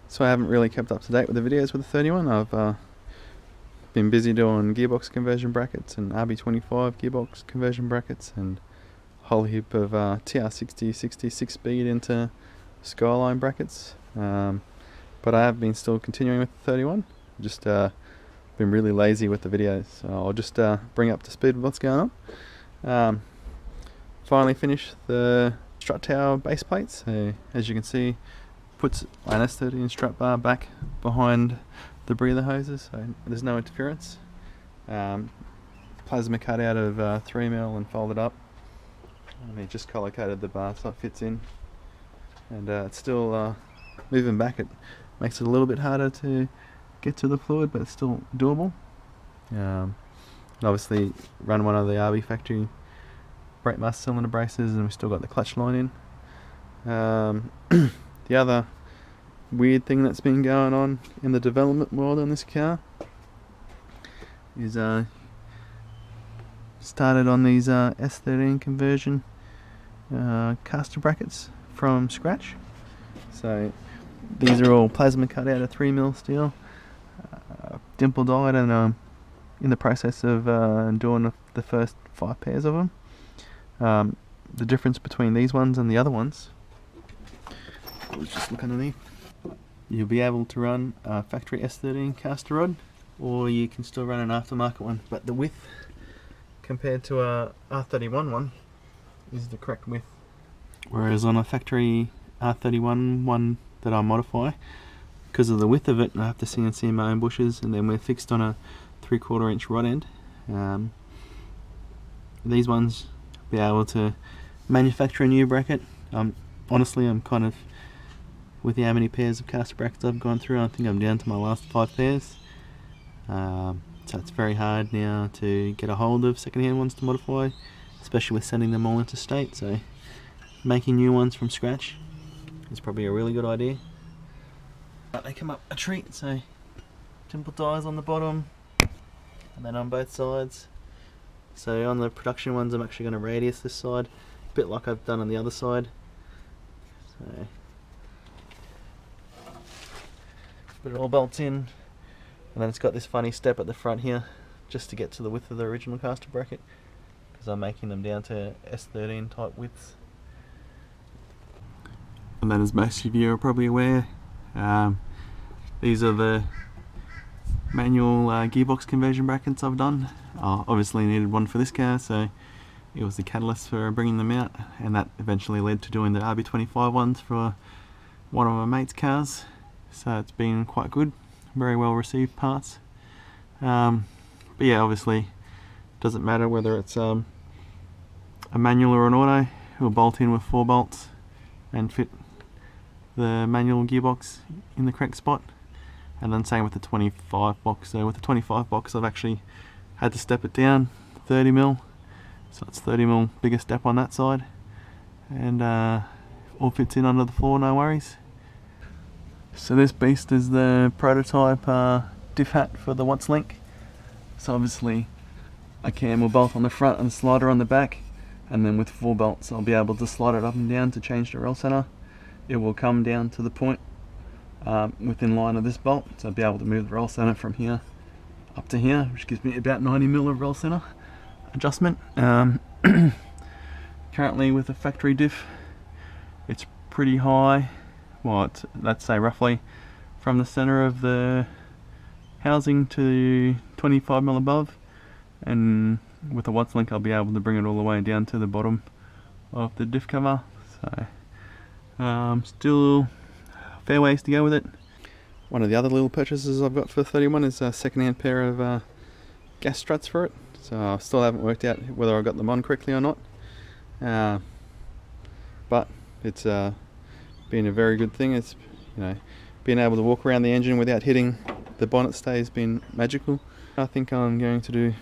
So I haven't really kept up to date with the videos with the 31. I've been busy doing gearbox conversion brackets and RB25 gearbox conversion brackets and a whole heap of TR60 66 speed into Skyline brackets. But I have been still continuing with the 31. Just been really lazy with the videos, so I'll just bring up to speed with what's going on. Finally finished the strut tower base plates. So as you can see, puts an S13 strut bar back behind the breather hoses, so there's no interference. Plasma cut out of 3mm and folded up. And he just color coded the bar so it fits in, and it's still moving back. It makes it a little bit harder to get to the fluid, but it's still doable. Obviously run one of the RB factory brake master cylinder braces, and we've still got the clutch line in. The other weird thing that's been going on in the development world on this car is started on these S13 conversion caster brackets from scratch. So these are all plasma cut out of 3mm steel, dimple dyed, and in the process of doing the first 5 pairs of them. The difference between these ones and the other ones, let's just look underneath. You'll be able to run a factory S13 caster rod, or you can still run an aftermarket one, but the width compared to a R31 one is the correct width. Whereas on a factory R31 one that I modify, because of the width of it, I have to CNC my own bushes, and then we're fixed on a 3/4 inch rod end. These ones, be able to manufacture a new bracket. Honestly, I'm kind of, with how many pairs of caster brackets I've gone through, I think I'm down to my last 5 pairs. So it's very hard now to get a hold of second-hand ones to modify, especially with sending them all interstate. So making new ones from scratch is probably a really good idea. But they come up a treat, so dimple dies on the bottom and then on both sides. So on the production ones, I'm actually going to radius this side, a bit like I've done on the other side. So but it all bolts in, and then it's got this funny step at the front here just to get to the width of the original caster bracket, because I'm making them down to S13 type widths. And then, as most of you are probably aware, these are the manual gearbox conversion brackets I've done. Obviously needed one for this car, so it was the catalyst for bringing them out, and that eventually led to doing the RB25 ones for one of my mate's cars. So it's been quite good, very well received parts. But yeah, obviously doesn't matter whether it's a manual or an auto. It'll bolt in with 4 bolts and fit the manual gearbox in the correct spot. And then same with the 25 box. So with the 25 box, I've actually had to step it down 30mm, so it's 30mm bigger step on that side, and all fits in under the floor, no worries. So this beast is the prototype diff hat for the Watts Link. So obviously a cam will bolt on the front and a slider on the back, and then with 4 bolts I'll be able to slide it up and down to change the roll center. It will come down to the point within line of this bolt, so I'll be able to move the roll center from here up to here, which gives me about 90mm of roll center adjustment. Currently with the factory diff, it's pretty high. Well, let's say roughly from the center of the housing to 25mm above, and with the Watts Link I'll be able to bring it all the way down to the bottom of the diff cover. So still a fair ways to go with it. One of the other little purchases I've got for 31 is a second-hand pair of gas struts for it. So I still haven't worked out whether I got them on correctly or not. But it's been a very good thing. It's, you know, being able to walk around the engine without hitting the bonnet stay has been magical. I think I'm going to do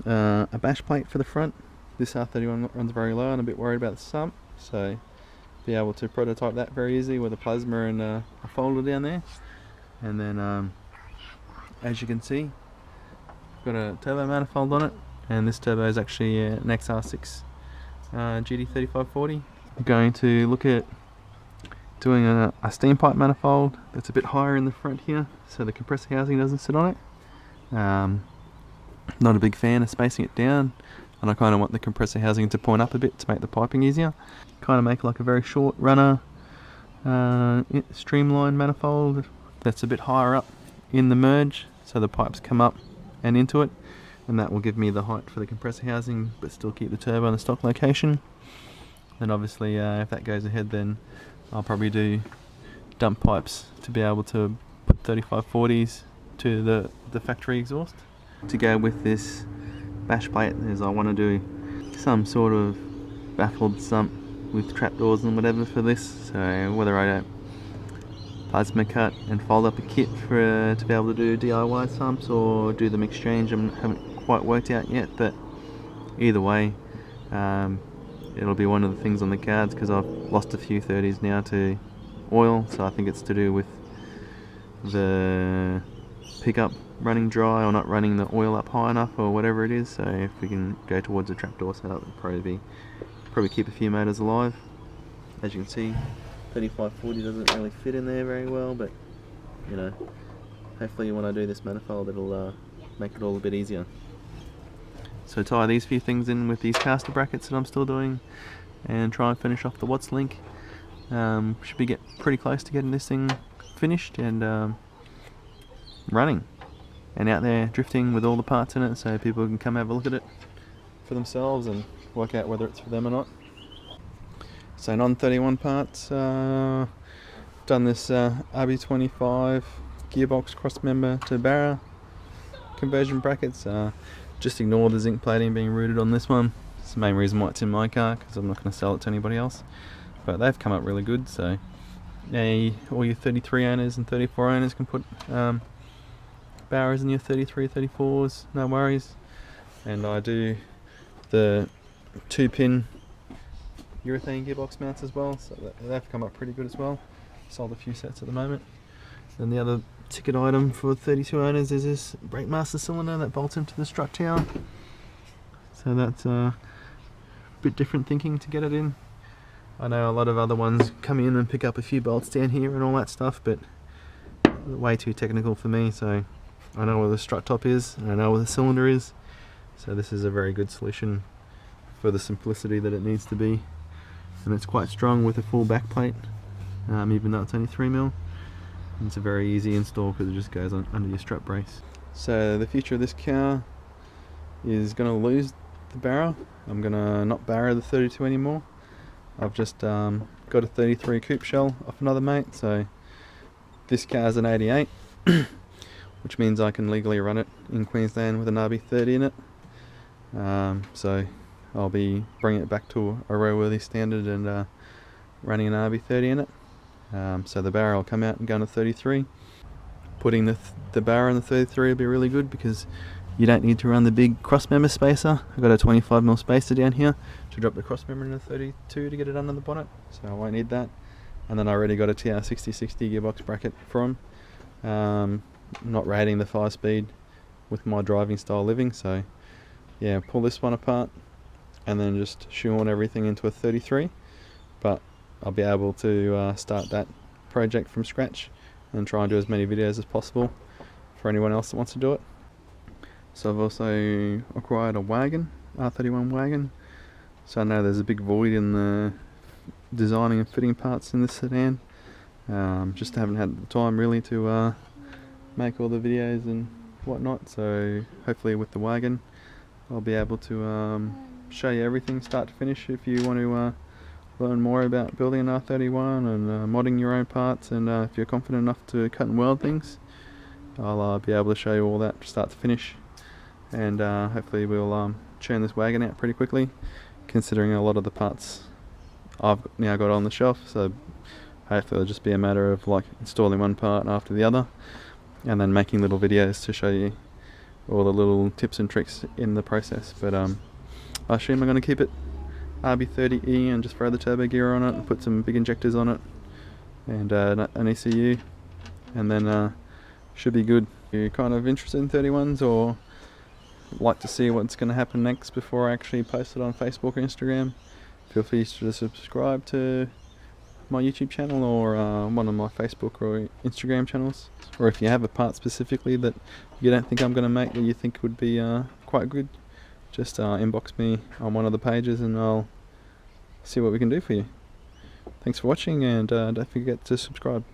a bash plate for the front. This R31 runs very low and I'm a bit worried about the sump, so be able to prototype that very easy with a plasma and a folder down there. And then as you can see, got a turbo manifold on it, and this turbo is actually an XR6 GT3540. I'm going to look at doing a steam pipe manifold that's a bit higher in the front here, so the compressor housing doesn't sit on it. Not a big fan of spacing it down, and I kind of want the compressor housing to point up a bit to make the piping easier. Kind of make like a very short runner streamline manifold that's a bit higher up in the merge, so the pipes come up and into it, and that will give me the height for the compressor housing but still keep the turbo in the stock location. Then obviously if that goes ahead, then I'll probably do dump pipes to be able to put 3540s to the factory exhaust. To go with this bash plate is I want to do some sort of baffled sump with trapdoors and whatever for this, so whether I don't plasma cut and fold up a kit for to be able to do DIY sumps or do them exchange, I haven't quite worked out yet, but either way it'll be one of the things on the cards, because I've lost a few 30s now to oil, so I think it's to do with the pickup running dry or not running the oil up high enough or whatever it is. So if we can go towards a trapdoor setup, it'll probably keep a few motors alive. As you can see, 3540 doesn't really fit in there very well, but you know, hopefully when I do this manifold it'll make it all a bit easier. So tie these few things in with these caster brackets that I'm still doing and try and finish off the Watts link. Should be pretty close to getting this thing finished and running and out there drifting with all the parts in it, so people can come have a look at it for themselves and work out whether it's for them or not. So non-31 parts, done this RB25 gearbox cross member to Barra conversion brackets. Just ignore the zinc plating being routed on this one. It's the main reason why it's in my car, because I'm not going to sell it to anybody else. But they've come up really good, so yeah, all your 33 owners and 34 owners can put Barras in your 33, 34s, no worries. And I do the 2-pin urethane gearbox mounts as well, so they've come up pretty good as well. Sold a few sets at the moment. Then the other ticket item for 32 owners is this brake master cylinder that bolts into the strut tower. So that's a bit different thinking to get it in. I know a lot of other ones come in and pick up a few bolts down here and all that stuff, but way too technical for me. So I know where the strut top is and I know where the cylinder is, so this is a very good solution for the simplicity that it needs to be. And it's quite strong with a full back plate, even though it's only 3mm. It's a very easy install because it just goes on under your strut brace. So the future of this car is going to lose the Barra. I'm going to not Barra the 32 anymore. I've just got a 33 coupe shell off another mate, so this car's an 88 which means I can legally run it in Queensland with an RB30 in it. So I'll be bringing it back to a roadworthy standard and running an RB30 in it. So the Barra will come out and go on a 33. Putting the Barra in the 33 will be really good because you don't need to run the big cross member spacer. I've got a 25mm spacer down here to drop the cross member in a 32 to get it under the bonnet, so I won't need that. And then I already got a TR6060 gearbox bracket from. Not rating the 5-speed with my driving style living, so yeah, pull this one apart and then just shoehorn everything into a 33. But I'll be able to start that project from scratch and try and do as many videos as possible for anyone else that wants to do it. So I've also acquired a wagon, R31 wagon. So I know there's a big void in the designing and fitting parts in this sedan. Just haven't had the time really to make all the videos and whatnot. So hopefully with the wagon I'll be able to show you everything start to finish if you want to learn more about building an R31 and modding your own parts, and if you're confident enough to cut and weld things, I'll be able to show you all that start to finish. And hopefully we'll churn this wagon out pretty quickly, considering a lot of the parts I've now got on the shelf. So hopefully it'll just be a matter of like installing one part after the other and then making little videos to show you all the little tips and tricks in the process. But I assume I'm going to keep it RB30E and just throw the turbo gear on it and put some big injectors on it and an ECU, and then should be good. If you're kind of interested in 31s or like to see what's going to happen next before I actually post it on Facebook or Instagram, feel free to subscribe to my YouTube channel or one of my Facebook or Instagram channels, or if you have a part specifically that you don't think I'm going to make that you think would be quite good, just inbox me on one of the pages and I'll see what we can do for you. Thanks for watching, and don't forget to subscribe.